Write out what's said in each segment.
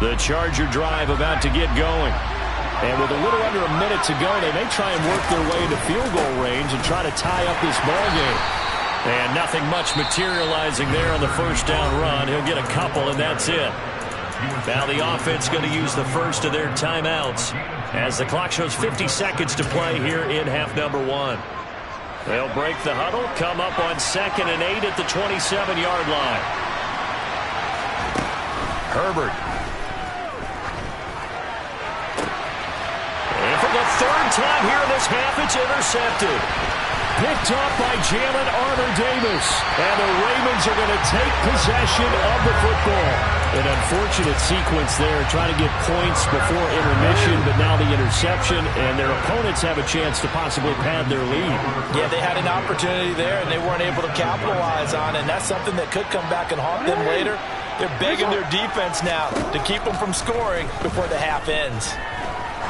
The Charger drive about to get going. And with a little under a minute to go, they may try and work their way into field goal range and try to tie up this ball game. And nothing much materializing there on the first down run. He'll get a couple, and that's it. Now the offense going to use the first of their timeouts as the clock shows 50 seconds to play here in half number 1. They'll break the huddle, come up on 2nd and 8 at the 27-yard line. Herbert. And for the third time here in this half, it's intercepted. Picked off by Jalen Armour-Davis. And the Ravens are going to take possession of the football. An unfortunate sequence there, trying to get points before intermission, but now the interception, and their opponents have a chance to possibly pad their lead. Yeah, they had an opportunity there, and they weren't able to capitalize on it, and that's something that could come back and haunt them later. They're begging their defense now to keep them from scoring before the half ends.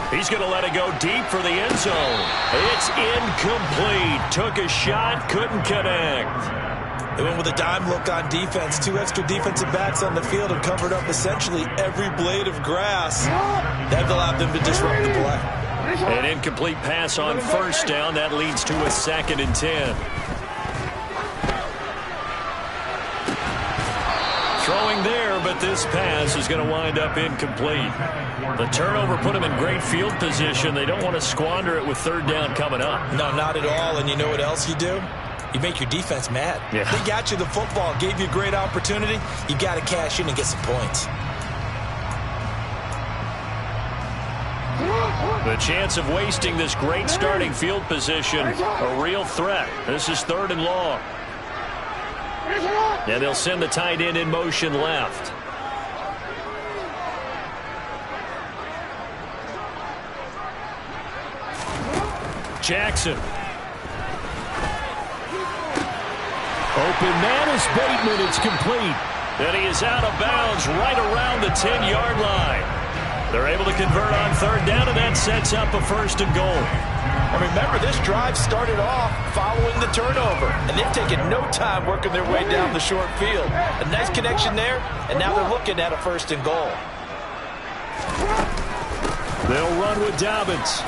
He's going to let it go deep for the end zone. It's incomplete. Took a shot, couldn't connect. They went with a dime look on defense. 2 extra defensive backs on the field and covered up essentially every blade of grass. That allowed them to disrupt the play. An incomplete pass on first down. That leads to a 2nd and 10. Throwing there, but this pass is going to wind up incomplete. The turnover put them in great field position. They don't want to squander it with 3rd down coming up. No, not at all. And you know what else you do? You make your defense mad. Yeah. They got you the football, gave you a great opportunity. You got to cash in and get some points. The chance of wasting this great starting field position, a real threat. This is 3rd and long. And they'll send the tight end in motion left. Jackson. Open man is Bateman. It's complete. And he is out of bounds right around the 10-yard line. They're able to convert on 3rd down, and that sets up a 1st and goal. And remember, this drive started off following the turnover, and they've taken no time working their way down the short field. A nice connection there, and now they're looking at a 1st and goal. They'll run with Dobbins.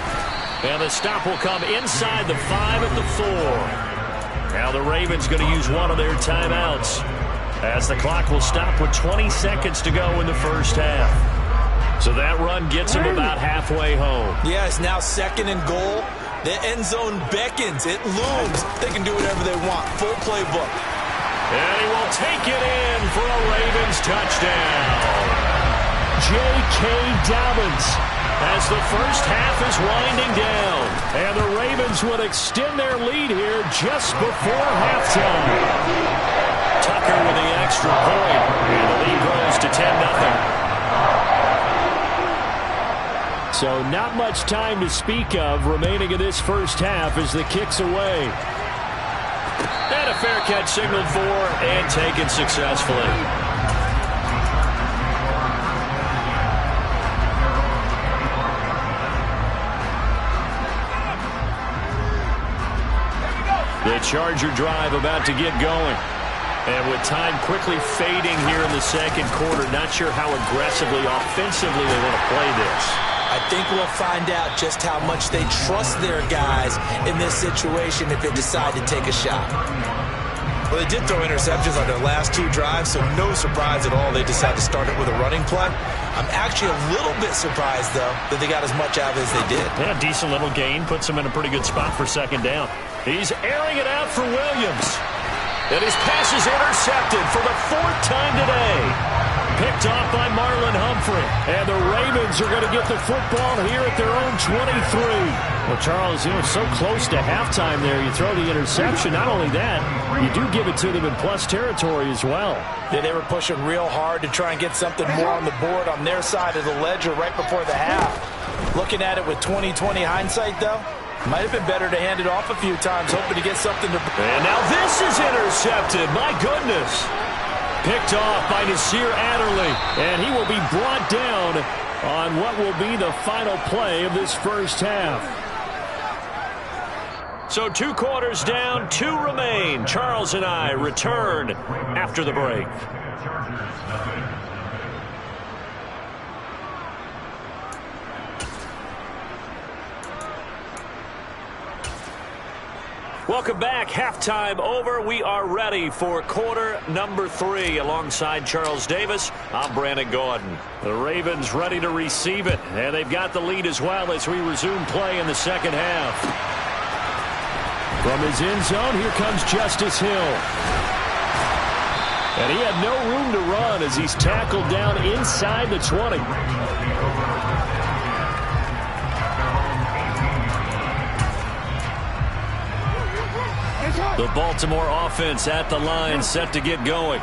And the stop will come inside the 5 at the 4. Now the Ravens going to use one of their timeouts as the clock will stop with 20 seconds to go in the first half. So that run gets him about halfway home. Yeah, it's now 2nd and goal. The end zone beckons. It looms. They can do whatever they want. Full playbook. And he will take it in for a Ravens touchdown. J.K. Dobbins as the first half is winding down. And the Ravens would extend their lead here just before halftime. Tucker with the extra point. And the lead grows to 10-0. So not much time to speak of remaining in this first half as the kick's away. And a fair catch signaled for and taken successfully. The Charger drive about to get going. And with time quickly fading here in the 2nd quarter, not sure how aggressively, offensively they want to play this. I think we'll find out just how much they trust their guys in this situation if they decide to take a shot. Well, they did throw interceptions on their last 2 drives, so no surprise at all they decided to start it with a running play. I'm actually a little bit surprised, though, that they got as much out of it as they did. Yeah, decent little gain. Puts them in a pretty good spot for 2nd down. He's airing it out for Williams. And his pass is intercepted for the 4th time today. Picked off by Marlon Humphrey. And the Ravens are going to get the football here at their own 23. Well, Charles, you know, so close to halftime there. You throw the interception. Not only that, you do give it to them in plus territory as well. Yeah, they were pushing real hard to try and get something more on the board on their side of the ledger right before the half. Looking at it with 20/20 hindsight, though, might have been better to hand it off a few times, hoping to get something to... And now this is intercepted. My goodness. Picked off by Nasir Adderley. And he will be brought down on what will be the final play of this first half. So 2 quarters down, 2 remain. Charles and I return after the break. Welcome back. Halftime over. We are ready for quarter number 3. Alongside Charles Davis, I'm Brandon Gordon. The Ravens ready to receive it, and they've got the lead as well as we resume play in the second half. From his end zone, here comes Justice Hill. And he had no room to run as he's tackled down inside the 20. The Baltimore offense at the line, set to get going.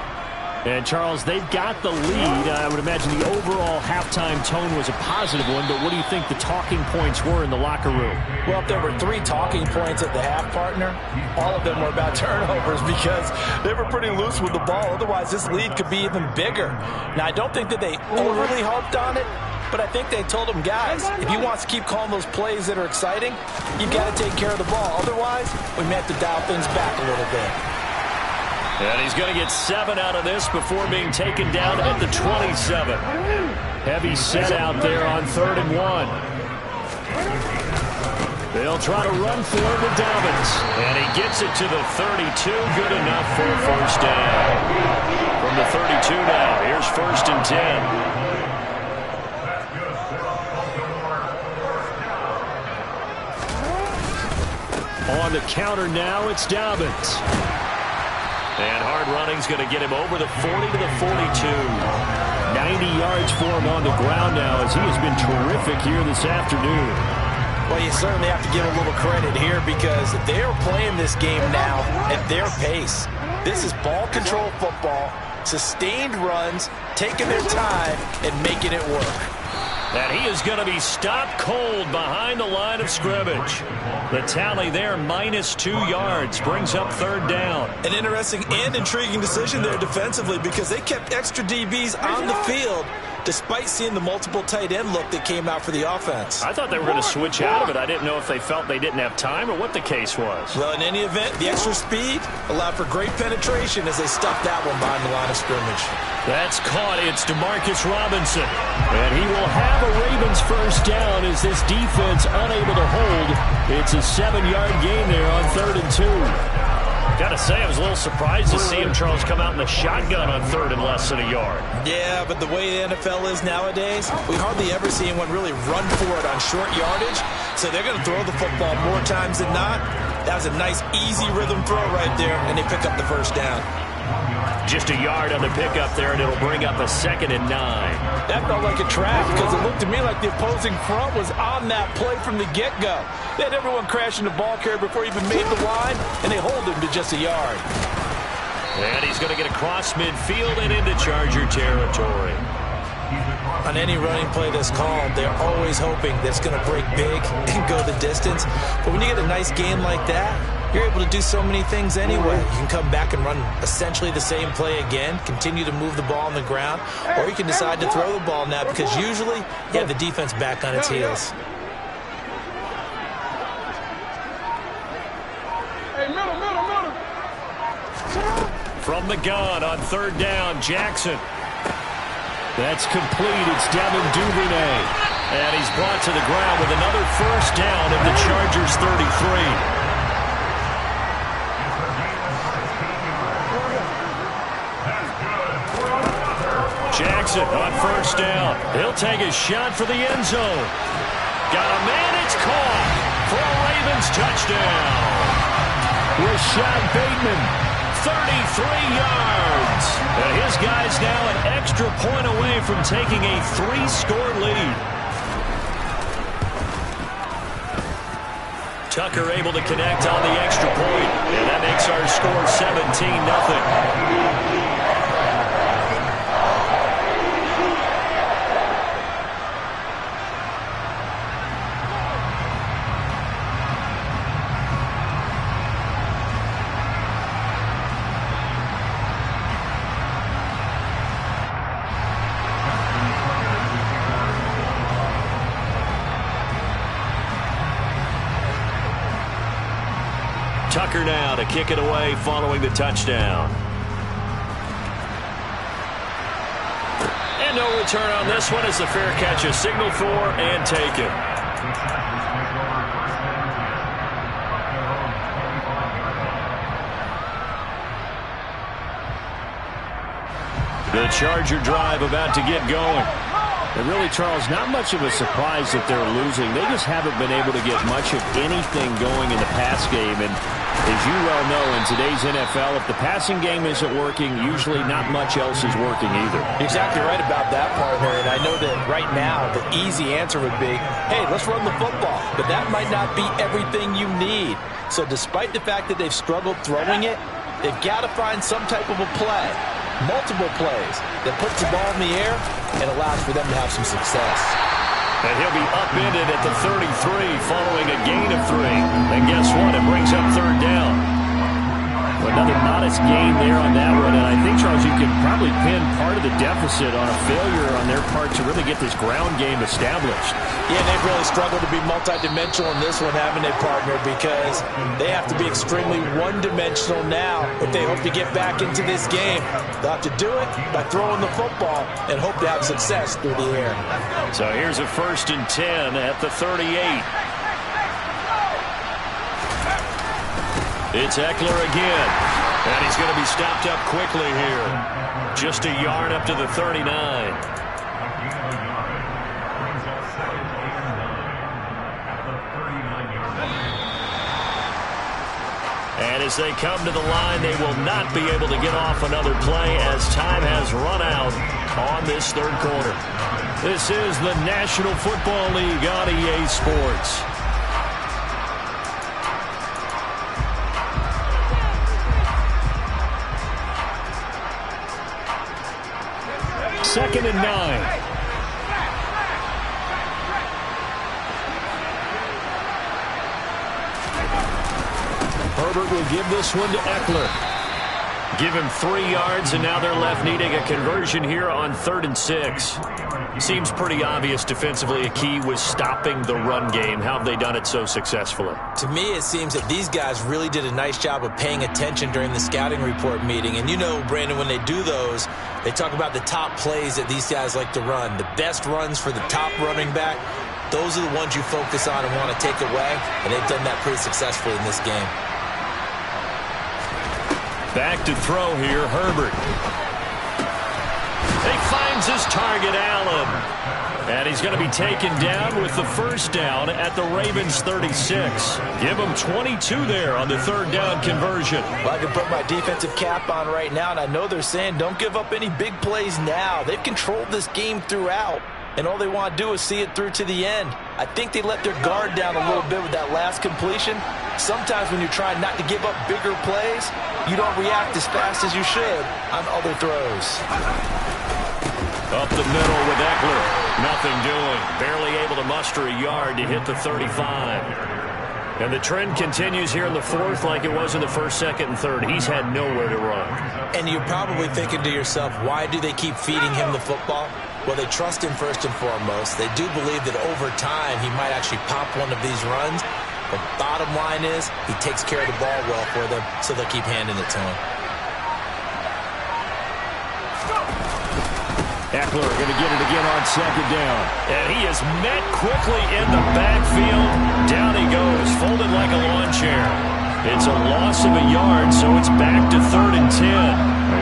And, Charles, they've got the lead. I would imagine the overall halftime tone was a positive one, but what do you think the talking points were in the locker room? Well, if there were 3 talking points at the half, partner, all of them were about turnovers because they were pretty loose with the ball. Otherwise, this lead could be even bigger. Now, I don't think that they overly harped on it, but I think they told them, guys, if you want to keep calling those plays that are exciting, you've got to take care of the ball. Otherwise, we may have to dial things back a little bit. And he's going to get 7 out of this before being taken down at the 27. Heavy set out there on 3rd and 1. They'll try to run for it with Dobbins. And he gets it to the 32. Good enough for a first down. From the 32 now, here's 1st and 10. On the counter now, it's Dobbins. And hard running's going to get him over the 40 to the 42. 90 yards for him on the ground now as he has been terrific here this afternoon. Well, you certainly have to give a little credit here because they're playing this game now at their pace. This is ball control football, sustained runs, taking their time and making it work. And he is going to be stopped cold behind the line of scrimmage. The tally there, -2 yards, brings up 3rd down. An interesting and intriguing decision there defensively because they kept extra DBs on the field despite seeing the multiple tight end look that came out for the offense. I thought they were going to switch out of it. I didn't know if they felt they didn't have time or what the case was. Well, in any event, the extra speed allowed for great penetration as they stuffed that one behind the line of scrimmage. That's caught. It's Demarcus Robinson. And he will have a Ravens first down as this defense unable to hold. It's a 7-yard gain there on 3rd and 2. Got to say, I was a little surprised to see him, Charles, come out in the shotgun on 3rd and less than a yard. Yeah, but the way the NFL is nowadays, we hardly ever see anyone really run for it on short yardage. So they're going to throw the football more times than not. That was a nice, easy rhythm throw right there, and they pick up the first down. Just a yard on the pickup there, and it'll bring up a 2nd and 9. That felt like a trap because it looked to me like the opposing front was on that play from the get-go. They had everyone crashing the ball carrier before he even made the line, and they hold him to just a yard. And he's going to get across midfield and into Charger territory. On any running play that's called, they're always hoping that's going to break big and go the distance. But when you get a nice game like that, you're able to do so many things anyway. You can come back and run essentially the same play again, continue to move the ball on the ground, or you can decide to throw the ball now because usually you have the defense back on its heels. From the gun on 3rd down, Jackson. That's complete. It's Devin Duvernay. And he's brought to the ground with another first down at the Chargers' 33. Jackson on first down. He'll take a shot for the end zone. Got a man. It's caught for a Ravens touchdown. Rashad Bateman, 33 yards. And his guy's now an extra point away from taking a 3-score lead. Tucker able to connect on the extra point. And that makes our score 17-0. Tucker now to kick it away following the touchdown. And no return on this one as the fair catch is signaled for and taken. The Charger drive about to get going. And really, Charles, not much of a surprise that they're losing. They just haven't been able to get much of anything going in the pass game. And as you well know, in today's NFL, if the passing game isn't working, usually not much else is working either. You're exactly right about that, partner. And I know that right now the easy answer would be, hey, let's run the football. But that might not be everything you need. So despite the fact that they've struggled throwing it, they've got to find some type of a play, multiple plays, that puts the ball in the air and allows for them to have some success. And he'll be upended at the 33 following a gain of 3. And guess what? It brings up third down. Another modest gain there on that one. And I think, Charles, you can probably pin part of the deficit on a failure on their part to really get this ground game established. Yeah, they've really struggled to be multidimensional in this one, haven't they, partner? Because they have to be extremely one-dimensional now if they hope to get back into this game. They'll have to do it by throwing the football and hope to have success through the air. So here's a 1st and 10 at the 38. It's Eckler again. And he's going to be stopped up quickly here. Just a yard up to the 39. And as they come to the line, they will not be able to get off another play as time has run out on this third quarter. This is the National Football League on EA Sports. Second and 9. Herbert will give this one to Eckler. Give him 3 yards, and now they're left needing a conversion here on 3rd and 6. Seems pretty obvious defensively a key was stopping the run game. How have they done it so successfully? To me, it seems that these guys really did a nice job of paying attention during the scouting report meeting. And you know, Brandon, when they do those, they talk about the top plays that these guys like to run. The best runs for the top running back, those are the ones you focus on and want to take away. And they've done that pretty successfully in this game. Back to throw here, Herbert. He finds his target, Allen. And he's going to be taken down with the first down at the Ravens' 36. Give him 22 there on the 3rd down conversion. Well, I can put my defensive cap on right now, and I know they're saying don't give up any big plays now. They've controlled this game throughout, and all they want to do is see it through to the end. I think they let their guard down a little bit with that last completion. Sometimes when you're trying not to give up bigger plays, you don't react as fast as you should on other throws. Up the middle with Eckler. Nothing doing. Barely able to muster a yard to hit the 35. And the trend continues here in the 4th like it was in the 1st, 2nd, and 3rd. He's had nowhere to run. And you're probably thinking to yourself, why do they keep feeding him the football? Well, they trust him first and foremost. They do believe that over time he might actually pop one of these runs. But bottom line is he takes care of the ball well for them, so they'll keep handing it to him. Eckler going to get it again on 2nd down. And he is met quickly in the backfield. Down he goes, folded like a lawn chair. It's a loss of a yard, so it's back to 3rd and 10.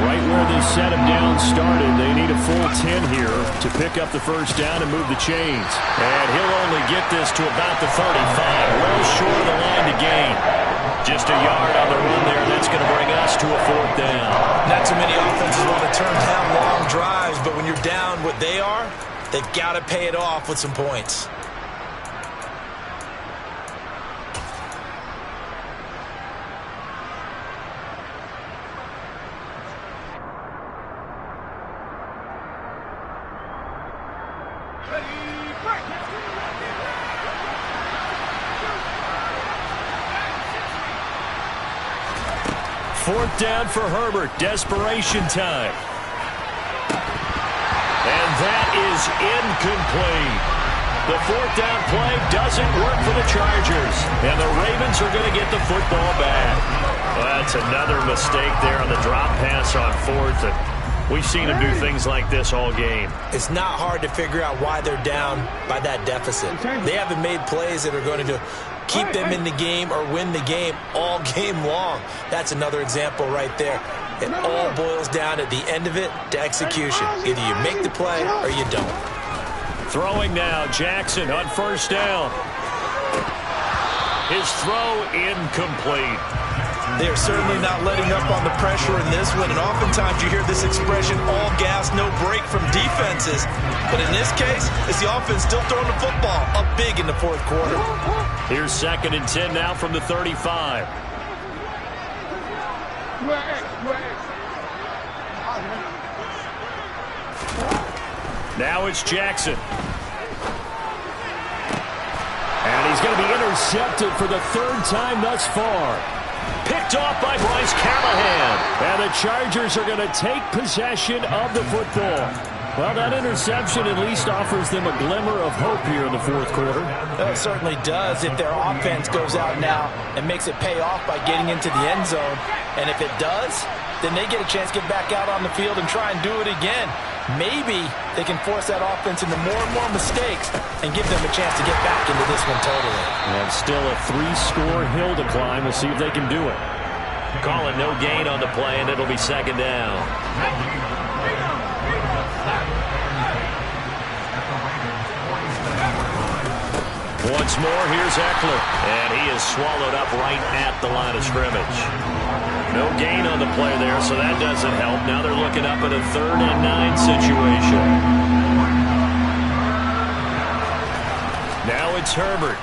Right where this set of downs started, they need a full 10 here to pick up the first down and move the chains. And he'll only get this to about the 35, well short of the line to gain. Just a yard on the run there, and that's going to bring us to a 4th down. Not too many offenses want to turn down long drives, but when you're down what they are, they've got to pay it off with some points. Fourth down for Herbert. Desperation time. And that is incomplete. The 4th down play doesn't work for the Chargers. And the Ravens are going to get the football back. Well, that's another mistake there on the drop pass on 4th. And we've seen them do things like this all game. It's not hard to figure out why they're down by that deficit. They haven't made plays that are going to keep them in the game or win the game all game long. That's another example right there. It all boils down at the end of it to execution. Either you make the play or you don't. Throwing now, Jackson on first down. His throw incomplete. They're certainly not letting up on the pressure in this one, and oftentimes you hear this expression, all gas, no break from defenses. But in this case, it's the offense still throwing the football up big in the fourth quarter. Here's 2nd and 10 now from the 35. Now it's Jackson. And he's going to be intercepted for the 3rd time thus far. Picked off by Bryce Callahan. And the Chargers are going to take possession of the football. Well, that interception at least offers them a glimmer of hope here in the fourth quarter. Well, it certainly does if their offense goes out now and makes it pay off by getting into the end zone. And if it does, then they get a chance to get back out on the field and try and do it again. Maybe they can force that offense into more and more mistakes and give them a chance to get back into this one totally. And still a 3-score hill to climb. We'll see if they can do it. Call it no gain on the play, and it'll be 2nd down. Once more, here's Eckler. And he is swallowed up right at the line of scrimmage. No gain on the play there, so that doesn't help. Now they're looking up at a 3rd and 9 situation. Now it's Herbert.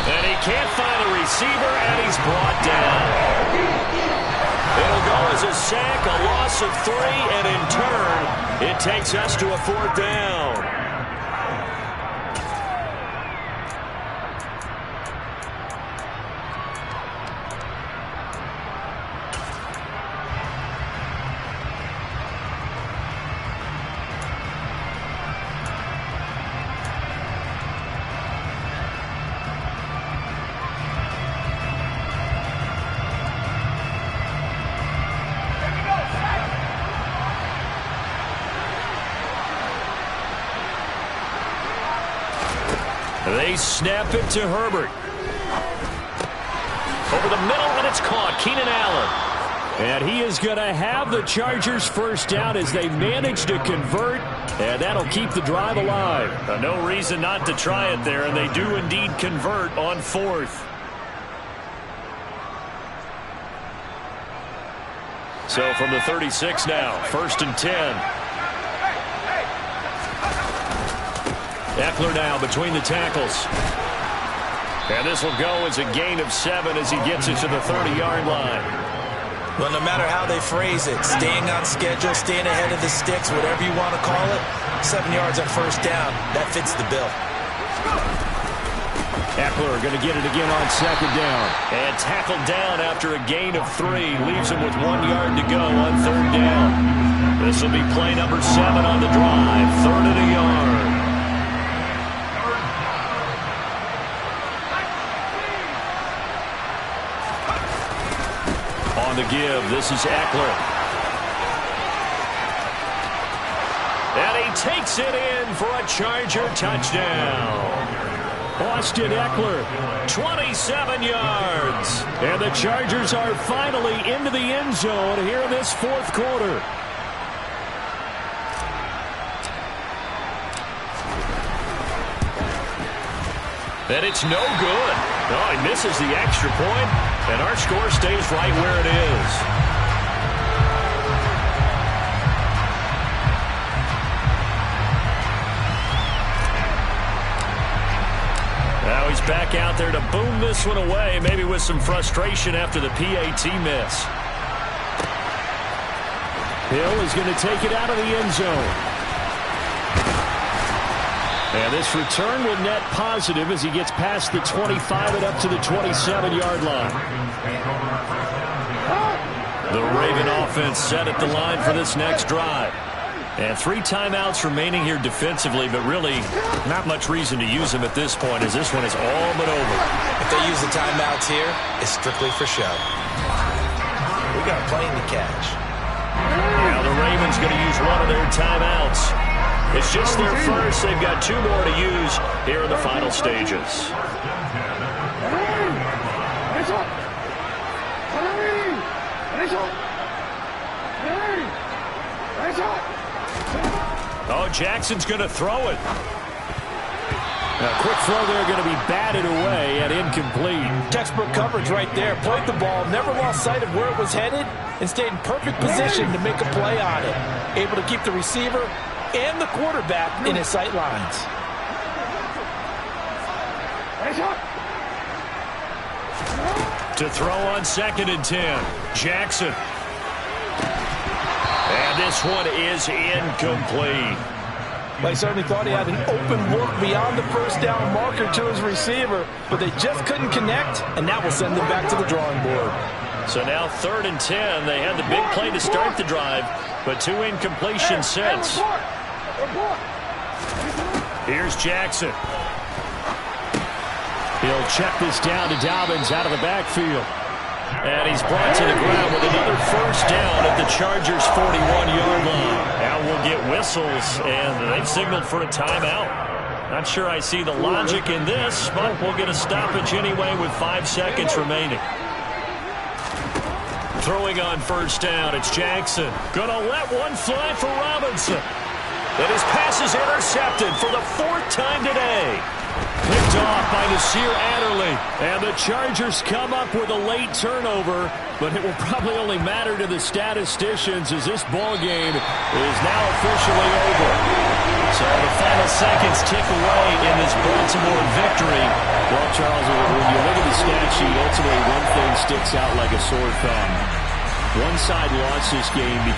And he can't find a receiver, and he's brought down. It'll go as a sack, a loss of 3, and in turn, it takes us to a 4th down. They snap it to Herbert. Over the middle, and it's caught. Keenan Allen. And he is going to have the Chargers first down as they manage to convert, and that'll keep the drive alive. No reason not to try it there, and they do indeed convert on 4th. So from the 36 now, 1st and 10. Eckler now between the tackles. And this will go as a gain of 7 as he gets it to the 30-yard line. Well, no matter how they phrase it, staying on schedule, staying ahead of the sticks, whatever you want to call it, 7 yards on first down, that fits the bill. Eckler going to get it again on 2nd down. And tackled down after a gain of 3. Leaves him with 1 yard to go on 3rd down. This will be play number 7 on the drive. 3rd and a yard. On the give, this is Eckler. And he takes it in for a Charger touchdown. Austin Eckler, 27 yards. And the Chargers are finally into the end zone here in this fourth quarter. And it's no good. Oh, he misses the extra point, and our score stays right where it is. Now he's back out there to boom this one away, maybe with some frustration after the PAT miss. Hill is going to take it out of the end zone. And this return will net positive as he gets past the 25 and up to the 27-yard line. The Raven offense set at the line for this next drive. And 3 timeouts remaining here defensively, but really not much reason to use them at this point as this one is all but over. If they use the timeouts here, it's strictly for show. We got a plane to catch. Now the Ravens going to use one of their timeouts. It's just their first. They've got 2 more to use here in the final stages. Oh, Jackson's going to throw it. A quick throw there, going to be batted away and incomplete. Textbook coverage right there. Played the ball, never lost sight of where it was headed, and stayed in perfect position to make a play on it. Able to keep the receiver and the quarterback in his sight lines. To throw on 2nd and 10. Jackson. And this one is incomplete. They certainly thought he had an open look beyond the first down marker to his receiver, but they just couldn't connect, and that will send them back to the drawing board. So now 3rd and 10. They had the big play to start the drive, but 2 incompletions since. Here's Jackson. He'll check this down to Dobbins out of the backfield. And he's brought to the ground with another first down at the Chargers' 41-yard line. Now we'll get whistles, and they've signaled for a timeout. Not sure I see the logic in this, but we'll get a stoppage anyway with 5 seconds remaining. Throwing on first down, it's Jackson. Gonna let one fly for Robinson. And his pass is intercepted for the 4th time today. Picked off by Nasir Adderley. And the Chargers come up with a late turnover, but it will probably only matter to the statisticians as this ball game is now officially over. So the final seconds tick away in this Baltimore victory. Well, Charles, when you look at the stat sheet, ultimately one thing sticks out like a sore thumb. One side lost this game because